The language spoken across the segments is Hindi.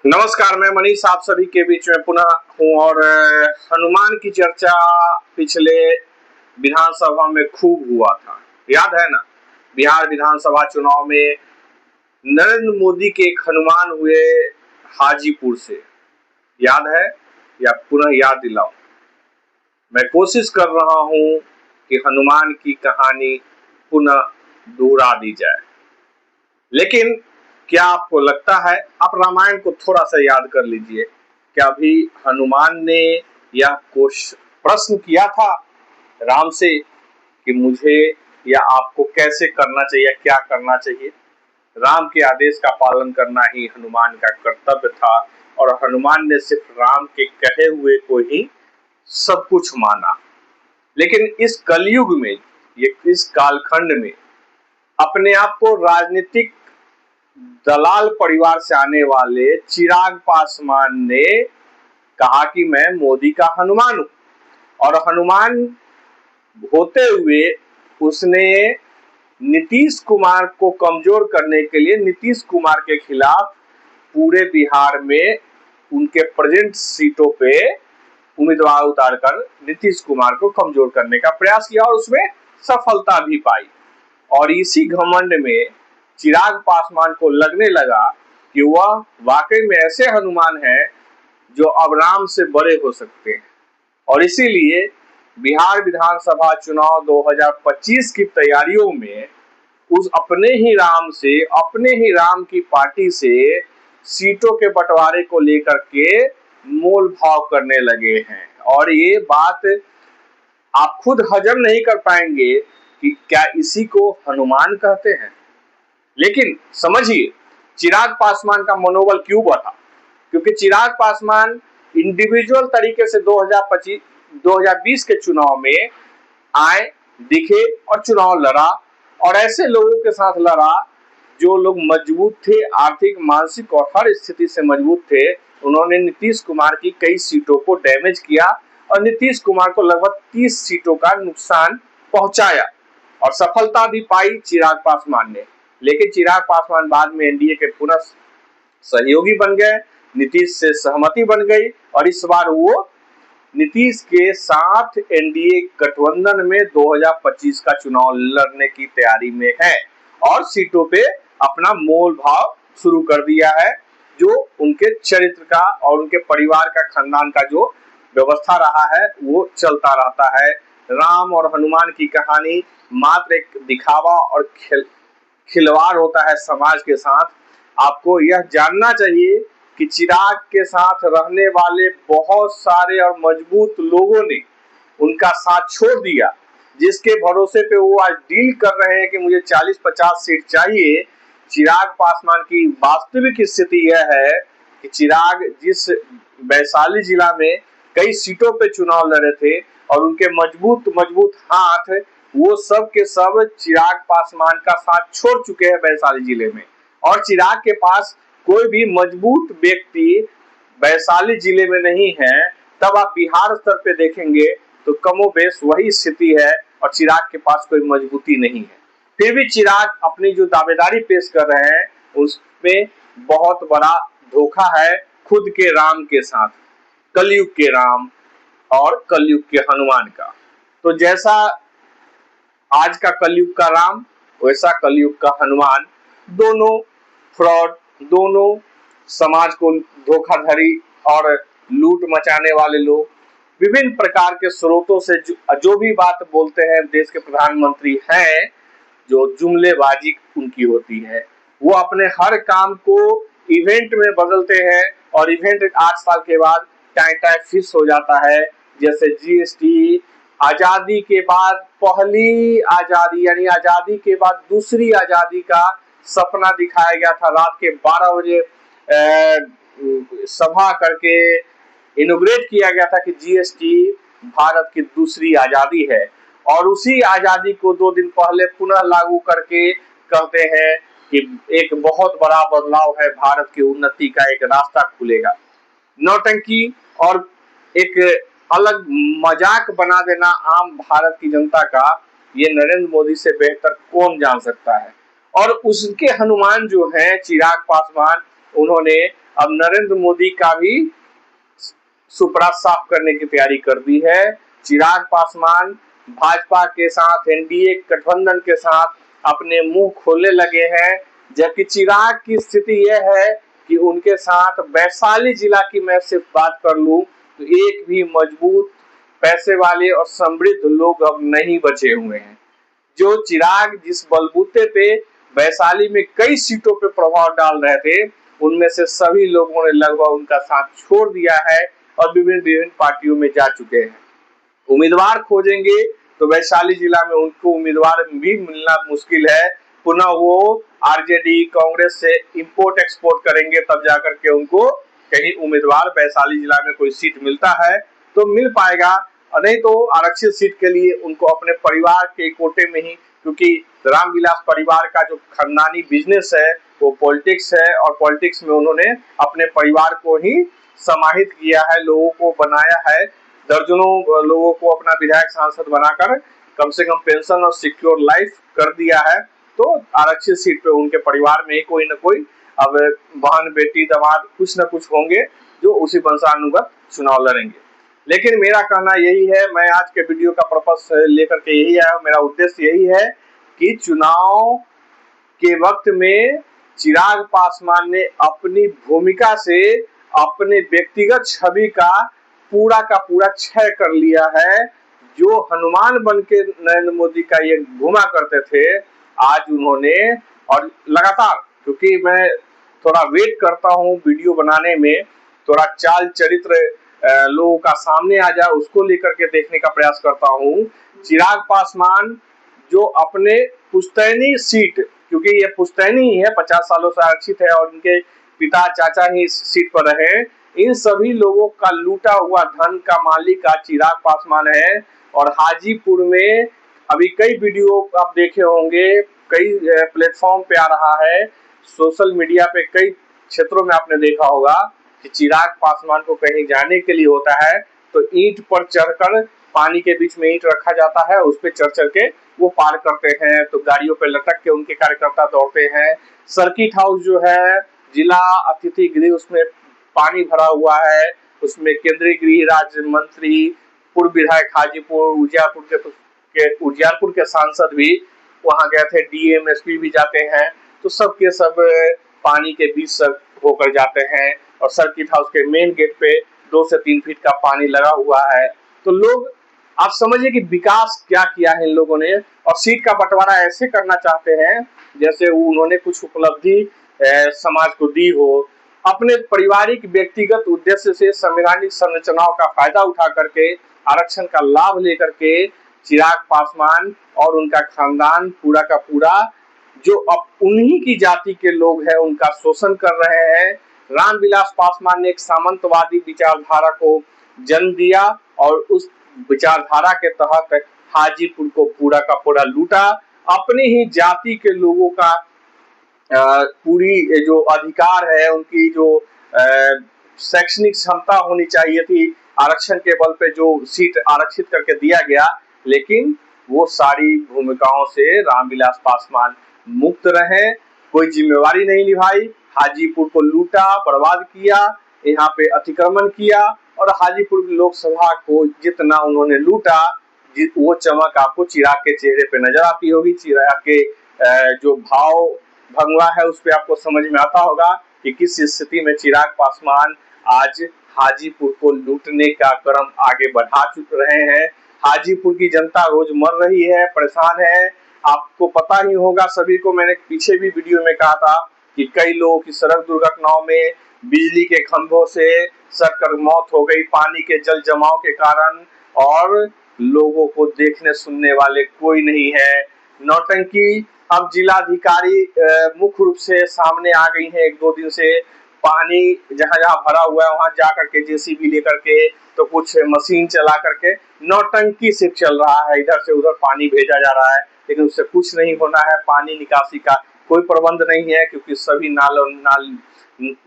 नमस्कार, मैं मनीष आप सभी के बीच में पुनः हूँ और हनुमान की चर्चा पिछले विधानसभा में खूब हुआ था। याद है ना? बिहार विधानसभा चुनाव में नरेंद्र मोदी के एक हनुमान हुए हाजीपुर से। याद है या पुनः याद दिलाऊं? मैं कोशिश कर रहा हूँ कि हनुमान की कहानी पुनः दोहरा दी जाए, लेकिन क्या आपको लगता है, आप रामायण को थोड़ा सा याद कर लीजिए, क्या अभी हनुमान ने यह प्रश्न किया था राम से कि मुझे या आपको कैसे करना चाहिए, क्या करना चाहिए? राम के आदेश का पालन करना ही हनुमान का कर्तव्य था और हनुमान ने सिर्फ राम के कहे हुए को ही सब कुछ माना। लेकिन इस कलयुग में, ये इस कालखंड में अपने आप को राजनीतिक दलाल परिवार से आने वाले चिराग पासवान ने कहा कि मैं मोदी का हनुमान हूं, और हनुमान होते हुए उसने नीतीश कुमार को कमजोर करने के लिए नीतीश कुमार के खिलाफ पूरे बिहार में उनके प्रेजेंट सीटों पे उम्मीदवार उतारकर नीतीश कुमार को कमजोर करने का प्रयास किया और उसमें सफलता भी पाई। और इसी घमंड में चिराग पासवान को लगने लगा कि वह वाकई में ऐसे हनुमान हैं जो अब राम से बड़े हो सकते हैं, और इसीलिए बिहार विधानसभा चुनाव 2025 की तैयारियों में उस अपने ही राम की पार्टी से सीटों के बंटवारे को लेकर के मोल भाव करने लगे हैं। और ये बात आप खुद हजम नहीं कर पाएंगे कि क्या इसी को हनुमान कहते हैं। लेकिन समझिए चिराग पासवान का मनोबल क्यों बढ़ा, क्योंकि चिराग पासवान इंडिविजुअल तरीके से 2020 के चुनाव में आए, दिखे और चुनाव लड़ा, और ऐसे लोगों के साथ लड़ा जो लोग मजबूत थे, आर्थिक, मानसिक और हर स्थिति से मजबूत थे। उन्होंने नीतीश कुमार की कई सीटों को डैमेज किया और नीतीश कुमार को लगभग 30 सीटों का नुकसान पहुंचाया, और सफलता भी पाई चिराग पासवान ने। लेकिन चिराग पासवान बाद में एनडीए के पुनः सहयोगी बन गए, नीतीश से सहमति बन गई, और इस बार वो नीतीश के साथ एनडीए गठबंधन में 2025 का चुनाव लड़ने की तैयारी में है और सीटों पे अपना मोल भाव शुरू कर दिया है, जो उनके चरित्र का और उनके परिवार का, खानदान का जो व्यवस्था रहा है वो चलता रहता है। राम और हनुमान की कहानी मात्र एक दिखावा और खिलवाड़ होता है समाज के साथ। आपको यह जानना चाहिए कि चिराग के साथ रहने वाले बहुत सारे और मजबूत लोगों ने उनका साथ छोड़ दिया, जिसके भरोसे पे वो आज डील कर रहे हैं कि मुझे 40-50 सीट चाहिए। चिराग पासवान की वास्तविक स्थिति यह है कि चिराग जिस वैशाली जिला में कई सीटों पे चुनाव लड़े थे और उनके मजबूत हाथ, वो सब के सब चिराग पासवान का साथ छोड़ चुके हैं वैशाली जिले में। और चिराग के पास कोई भी मजबूत व्यक्ति वैशाली जिले में नहीं है। तब आप बिहार स्तर पे देखेंगे तो कमोबेश वही स्थिति है और चिराग के पास कोई मजबूती नहीं है। फिर भी चिराग अपनी जो दावेदारी पेश कर रहे हैं उसमें बहुत बड़ा धोखा है खुद के राम के साथ, कलयुग के राम और कलयुग के हनुमान का। तो जैसा आज का कलयुग का राम वैसा कलयुग का हनुमान, दोनों फ्रॉड, दोनों समाज को धोखाधड़ी और लूट मचाने वाले लोग, विभिन्न प्रकार के स्रोतों से जो भी बात बोलते हैं, देश के प्रधानमंत्री हैं, जो जुमलेबाजी उनकी होती है, वो अपने हर काम को इवेंट में बदलते हैं और इवेंट 8 साल के बाद टाइम फिक्स हो जाता है। जैसे जीएसटी, आजादी के बाद पहली आजादी यानी आजादी के बाद दूसरी आजादी का सपना दिखाया गया था। रात के 12 बजे सभा करके इनोग्रेट किया गया था कि जीएसटी भारत की दूसरी आजादी है, और उसी आजादी को 2 दिन पहले पुनः लागू करके कहते हैं कि एक बहुत बड़ा बदलाव है, भारत की उन्नति का एक रास्ता खुलेगा। नौटंकी और एक अलग मजाक बना देना आम भारत की जनता का, ये नरेंद्र मोदी से बेहतर कौन जान सकता है। और उसके हनुमान जो हैं चिराग पासवान, उन्होंने अब नरेंद्र मोदी का भी सुपड़ा साफ करने की तैयारी कर दी है। चिराग पासवान भाजपा के साथ, एनडीए गठबंधन के साथ अपने मुंह खोलने लगे हैं, जबकि चिराग की स्थिति यह है कि उनके साथ वैशाली जिला की मैं सिर्फ बात कर लूं तो एक भी मजबूत पैसे वाले और समृद्ध लोग अब नहीं बचे हुए हैं। जो चिराग जिस बलबूते पे वैशाली में कई सीटों पे प्रभाव डाल रहे थे, उनमें से सभी लोगों ने लगभग उनका साथ छोड़ दिया है और विभिन्न पार्टियों में जा चुके हैं। उम्मीदवार खोजेंगे तो वैशाली जिला में उनको उम्मीदवार भी मिलना मुश्किल है। पुनः वो आरजेडी कांग्रेस से इंपोर्ट एक्सपोर्ट करेंगे, तब जाकर के उनको कहीं उम्मीदवार वैशाली जिला में कोई सीट मिलता है तो मिल पाएगा, और नहीं तो आरक्षित सीट के लिए उनको अपने परिवार के कोटे में ही, क्योंकि रामविलास परिवार का जो खानदानी बिजनेस है वो पॉलिटिक्स है, और पॉलिटिक्स में उन्होंने अपने परिवार को ही समाहित किया है, लोगों को बनाया है, दर्जनों लोगों को अपना विधायक सांसद बनाकर कम से कम पेंशन और सिक्योर लाइफ कर दिया है। तो आरक्षित सीट पे उनके परिवार में ही कोई न कोई अब बहन बेटी दामाद कुछ न कुछ होंगे जो उसी वंशानुगत चुनाव लड़ेंगे। लेकिन मेरा कहना यही है, मैं आज के वीडियो का पर्पस लेकर के यही आया, मेरा उद्देश्य यही है कि चुनाव के वक्त में चिराग पासवान ने अपनी भूमिका से अपने व्यक्तिगत छवि का पूरा क्षय कर लिया है। जो हनुमान बन के नरेंद्र मोदी का ये घुमा करते थे, आज उन्होंने, और लगातार, क्योंकि मैं थोड़ा वेट करता हूँ वीडियो बनाने में, थोड़ा चाल चरित्र लोगों का सामने आ जाए उसको लेकर के देखने का प्रयास करता हूँ। चिराग पासवान जो अपने पुश्तैनी सीट, क्योंकि ये पुश्तैनी ही है, 50 सालों से आरक्षित है और उनके पिता चाचा ही इस सीट पर रहे, इन सभी लोगों का लूटा हुआ धन का मालिक आज चिराग पासवान है। और हाजीपुर में अभी कई वीडियो आप देखे होंगे, कई प्लेटफॉर्म पे आ रहा है, सोशल मीडिया पे कई क्षेत्रों में आपने देखा होगा कि चिराग पासवान को कहीं जाने के लिए होता है तो ईंट पर चढ़कर, पानी के बीच में ईंट रखा जाता है, उस पर चढ़ के वो पार करते हैं, तो गाड़ियों पे लटक के उनके कार्यकर्ता दौड़ते हैं। सर्किट हाउस जो है जिला अतिथि गृह, उसमें पानी भरा हुआ है, उसमें केंद्रीय गृह राज्य मंत्री, पूर्व विधायक हाजीपुर उजियारपुर के सांसद भी वहां गए थे, डीएम एसपी भी जाते हैं, तो सब के सब पानी के बीच सब होकर जाते हैं। और सर्किट हाउस के मेन गेट पे 2 से 3 फीट का पानी लगा हुआ है। तो लोग, आप समझिए कि विकास क्या किया है इन लोगों ने, और सीट का बंटवारा ऐसे करना चाहते हैं जैसे उन्होंने कुछ उपलब्धि समाज को दी हो। अपने पारिवारिक व्यक्तिगत उद्देश्य से संवैधानिक संरचनाओं का फायदा उठा करके, आरक्षण का लाभ लेकर के चिराग पासवान और उनका खानदान पूरा का पूरा जो अब उन्हीं की जाति के लोग हैं उनका शोषण कर रहे हैं। रामविलास पासवान ने एक सामंतवादी विचारधारा को जन्म दिया और उस विचारधारा के तहत हाजीपुर को पूरा का पूरा लूटा। अपनी ही जाति के लोगों का पूरी जो अधिकार है, उनकी जो शैक्षणिक क्षमता होनी चाहिए थी, आरक्षण के बल पे जो सीट आरक्षित करके दिया गया, लेकिन वो सारी भूमिकाओं से रामविलास पासवान मुक्त रहे, कोई जिम्मेवारी नहीं निभाई, हाजीपुर को लूटा, बर्बाद किया, यहाँ पे अतिक्रमण किया, और हाजीपुर लोकसभा को जितना उन्होंने लूटा, वो चमक आपको चिराग के चेहरे पे नजर आती होगी। चिराग के जो भाव भंगवा है उस पर आपको समझ में आता होगा कि किस स्थिति में चिराग पासवान आज हाजीपुर को लूटने का क्रम आगे बढ़ा चुके रहे हैं। हाजीपुर की जनता रोज मर रही है, परेशान है। आपको पता ही होगा सभी को, मैंने पीछे भी वीडियो में कहा था कि कई लोगों की सड़क दुर्घटनाओं में बिजली के खंभों से सड़कर मौत हो गई पानी के जल जमाव के कारण, और लोगों को देखने सुनने वाले कोई नहीं है। नौटंकी अब जिलाधिकारी मुख्य रूप से सामने आ गई है। 1-2 दिन से पानी जहां जहां भरा हुआ है वहां जा करके जेसीबी लेकर के, तो कुछ मशीन चला करके नौटंकी सिर्फ चल रहा है, इधर से उधर पानी भेजा जा रहा है, लेकिन उससे कुछ नहीं होना है। पानी निकासी का कोई प्रबंध नहीं है, क्योंकि सभी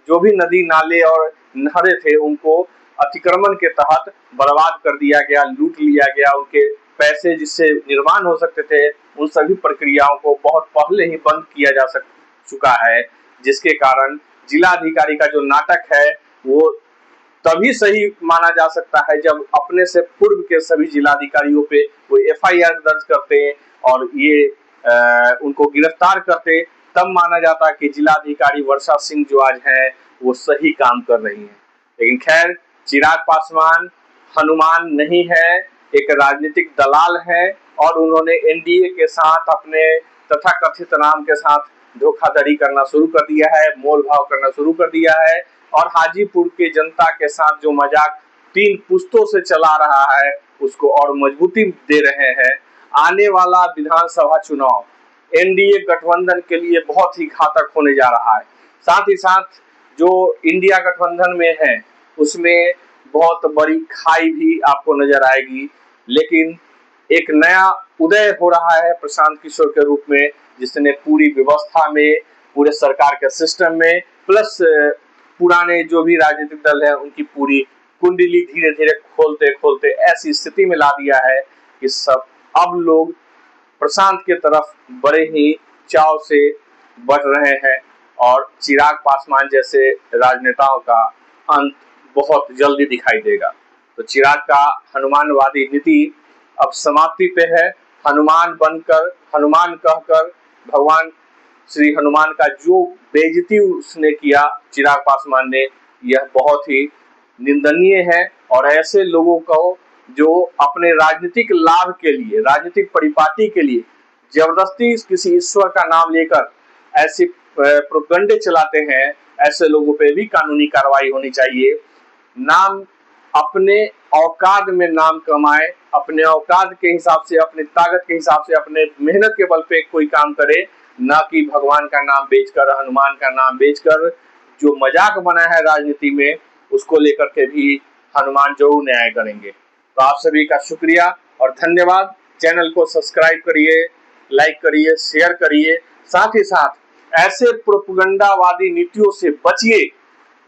जो भी नदी नाले और नहरें थे उनको अतिक्रमण के तहत बर्बाद कर दिया गया, लूट लिया गया। उनके पैसे जिससे निर्माण हो सकते थे उन सभी प्रक्रियाओं को बहुत पहले ही बंद किया जा चुका है, जिसके कारण जिलाधिकारी का जो नाटक है वो तभी सही माना जा सकता है जब अपने से पूर्व के सभी जिलाधिकारियों पे वो एफआईआर दर्ज करते और ये उनको गिरफ्तार करते, तब माना जाता कि जिलाधिकारी वर्षा सिंह जो आज है वो सही काम कर रही है। लेकिन खैर, चिराग पासवान हनुमान नहीं है, एक राजनीतिक दलाल है और उन्होंने एनडीए के साथ अपने तथाकथित नाम के साथ धोखाधड़ी करना शुरू कर दिया है, मोल भाव करना शुरू कर दिया है और हाजीपुर के जनता के साथ जो मजाक 3 पुश्तों से चला रहा है उसको और मजबूती दे रहे हैं। आने वाला विधानसभा चुनाव एनडीए गठबंधन के लिए बहुत ही घातक होने जा रहा है। साथ ही साथ जो इंडिया गठबंधन में है उसमें बहुत बड़ी खाई भी आपको नजर आएगी, लेकिन एक नया उदय हो रहा है प्रशांत किशोर के रूप में, जिसने पूरी व्यवस्था में, पूरे सरकार के सिस्टम में, प्लस पुराने जो भी राजनीतिक दल है उनकी पूरी कुंडली धीरे धीरे खोलते खोलते ऐसी स्थिति में ला दिया है कि सब अब लोग प्रशांत के तरफ बड़े ही चाव से बढ़ रहे हैं और चिराग पासवान जैसे राजनेताओं का अंत बहुत जल्दी दिखाई देगा। तो चिराग का हनुमानवादी नीति अब समाप्ति पे है। हनुमान बनकर, हनुमान कहकर भगवान श्री हनुमान का जो बेइज्जती उसने किया चिराग पासवान ने, यह बहुत ही निंदनीय है। और ऐसे लोगों को जो अपने राजनीतिक लाभ के लिए, राजनीतिक परिपाटी के लिए जबरदस्ती किसी ईश्वर का नाम लेकर ऐसे प्रोपेगेंडे चलाते हैं, ऐसे लोगों पे भी कानूनी कार्रवाई होनी चाहिए। नाम अपने औकात में नाम कमाए, अपने औकात के हिसाब से, अपनी ताकत के हिसाब से, अपने मेहनत के बल पे कोई काम करे, ना कि भगवान का नाम बेचकर, हनुमान का नाम बेचकर। जो मजाक बना है राजनीति में उसको लेकर के भी हनुमान जरूर न्याय करेंगे। तो आप सभी का शुक्रिया और धन्यवाद। चैनल को सब्सक्राइब करिए, लाइक करिए, शेयर करिए। साथ ही साथ ऐसे प्रोपेगेंडावादी नीतियों से बचिए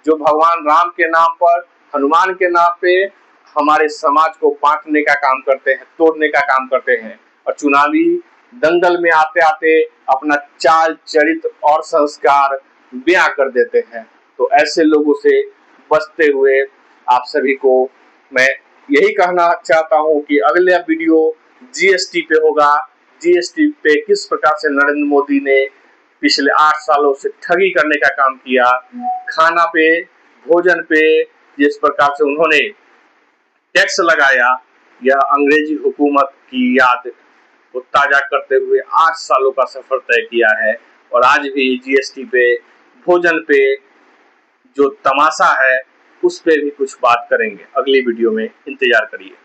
जो भगवान राम के नाम पर, हनुमान के नाम पे हमारे समाज को बांटने का काम करते हैं, तोड़ने का काम करते हैं और चुनावी दंगल में आते आते अपना चाल, चरित्र और संस्कार बयां कर देते हैं। तो ऐसे लोगों से बचते हुए आप सभी को मैं यही कहना चाहता हूं कि अगला वीडियो जीएसटी पे होगा। जीएसटी पे किस प्रकार से नरेंद्र मोदी ने पिछले 8 सालों से ठगी करने का काम किया, खाना पे, भोजन पे जिस प्रकार से उन्होंने टैक्स लगाया, यह अंग्रेजी हुकूमत की याद को ताजा करते हुए 8 सालों का सफर तय किया है। और आज भी जीएसटी पे, भोजन पे जो तमाशा है उस पे भी कुछ बात करेंगे। अगली वीडियो में इंतजार करिए।